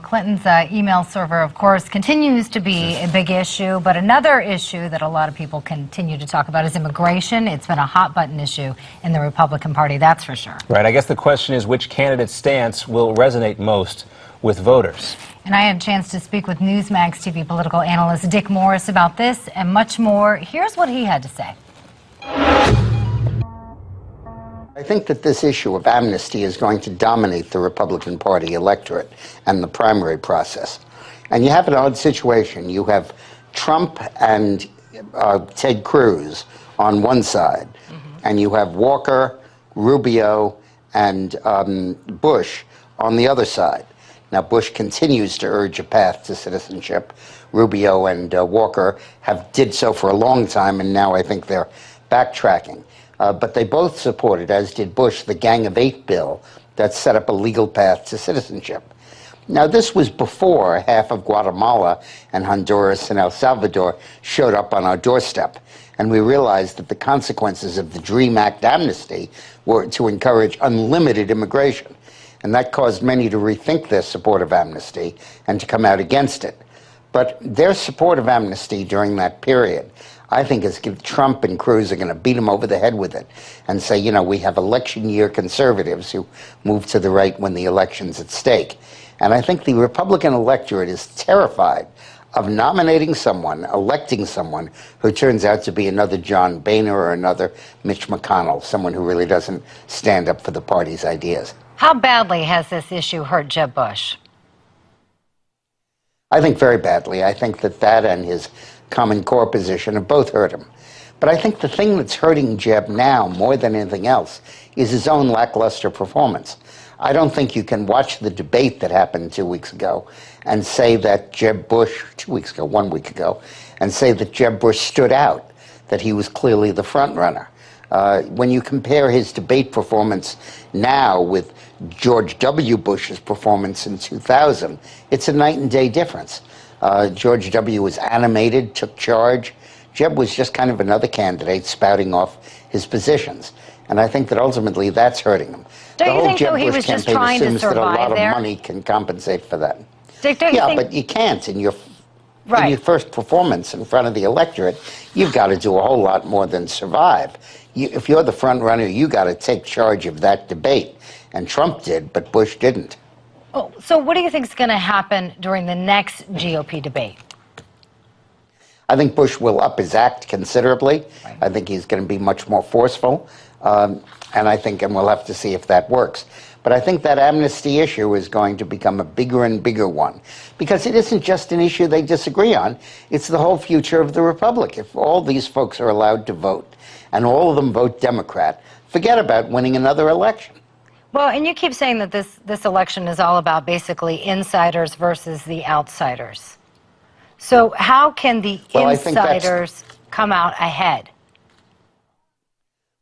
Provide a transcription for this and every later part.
Clinton's email server, of course, continues to be a big issue, but another issue that a lot of people continue to talk about is immigration. It's been a hot-button issue in the Republican Party, that's for sure. Right. I guess the question is which candidate's stance will resonate most with voters. And I had a chance to speak with Newsmax TV political analyst Dick Morris about this and much more. Here's what he had to say. I think that this issue of amnesty is going to dominate the Republican Party electorate and the primary process. And you have an odd situation. You have Trump and Ted Cruz on one side, and you have Walker, Rubio, and Bush on the other side. Now, Bush continues to urge a path to citizenship. Rubio and Walker did so for a long time, and now I think they're backtracking. But they both supported, as did Bush, the Gang of Eight bill that set up a legal path to citizenship. Now, this was before half of Guatemala and Honduras and El Salvador showed up on our doorstep. And we realized that the consequences of the DREAM Act amnesty were to encourage unlimited immigration. And that caused many to rethink their support of amnesty and to come out against it. But their support of amnesty during that period, I think, is Trump and Cruz are going to beat them over the head with it and say, you know, we have election year conservatives who move to the right when the election's at stake. And I think the Republican electorate is terrified of nominating someone, electing someone who turns out to be another John Boehner or another Mitch McConnell, someone who really doesn't stand up for the party's ideas. How badly has this issue hurt Jeb Bush? I think very badly. I think that and his Common Core position have both hurt him. But I think the thing that's hurting Jeb now more than anything else is his own lackluster performance. I don't think you can watch the debate that happened 2 weeks ago and say that Jeb Bush, 2 weeks ago, 1 week ago, and say that Jeb Bush stood out, that he was clearly the front runner. When you compare his debate performance now with George W. Bush's performance in 2000, it's a night and day difference. George W. was animated, took charge. Jeb was just kind of another candidate spouting off his positions. And I think that ultimately that's hurting him. Don't you think, Jeb though, he Bush was just campaign trying to assumes that a lot survive there? of money can compensate for that. Dick, don't you Yeah, think... but you can't. In your Right. first performance in front of the electorate, you've got to do a whole lot more than survive. If you're the front runner, you got to take charge of that debate. And Trump did, but Bush didn't. Oh, so what do you think is going to happen during the next GOP debate? I think Bush will up his act considerably. Right. I think he's going to be much more forceful. And we'll have to see if that works. But I think that amnesty issue is going to become a bigger and bigger one. Because it isn't just an issue they disagree on. It's the whole future of the Republic. If all these folks are allowed to vote, and all of them vote Democrat, forget about winning another election. Well, and you keep saying that this election is all about basically insiders versus the outsiders. So how can the insiders come out ahead?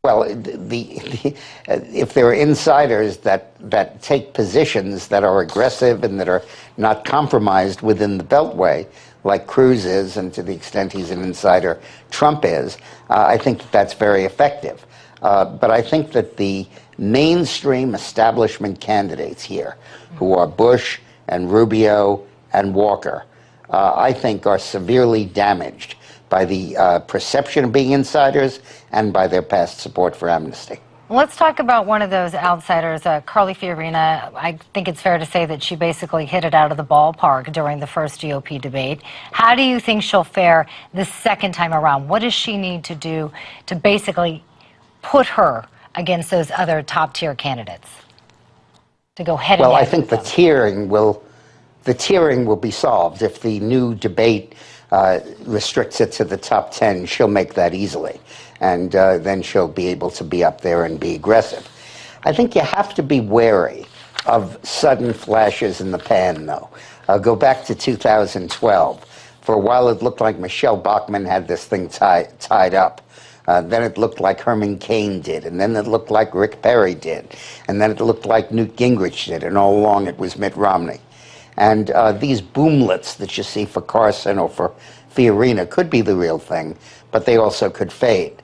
Well, if there are insiders that take positions that are aggressive and that are not compromised within the Beltway, like Cruz is, and to the extent he's an insider, Trump is, I think that's very effective. But I think that the mainstream establishment candidates here, who are Bush and Rubio and Walker, I think are severely damaged by the perception of being insiders and by their past support for amnesty. Let's talk about one of those outsiders, Carly Fiorina. I think it's fair to say that she basically hit it out of the ballpark during the first GOP debate. How do you think she'll fare the second time around? What does she need to do to basically put her against those other top-tier candidates to go head-to-head? Well, I think the tiering will be solved. If the new debate restricts it to the top 10, she'll make that easily. And then she'll be able to be up there and be aggressive. I think you have to be wary of sudden flashes in the pan, though. Go back to 2012. For a while, it looked like Michelle Bachmann had this thing tied up. Then it looked like Herman Cain did, and then it looked like Rick Perry did, and then it looked like Newt Gingrich did, and all along it was Mitt Romney. And these boomlets that you see for Carson or for Fiorina could be the real thing, but they also could fade.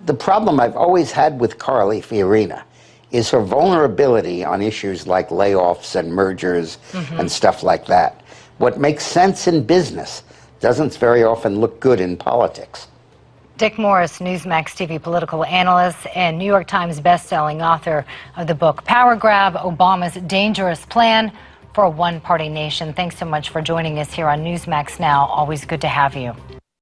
The problem I've always had with Carly Fiorina is her vulnerability on issues like layoffs and mergers and stuff like that. What makes sense in business doesn't very often look good in politics. Dick Morris, Newsmax TV political analyst and New York Times bestselling author of the book Power Grab, Obama's Dangerous Plan for a One-Party Nation. Thanks so much for joining us here on Newsmax Now. Always good to have you.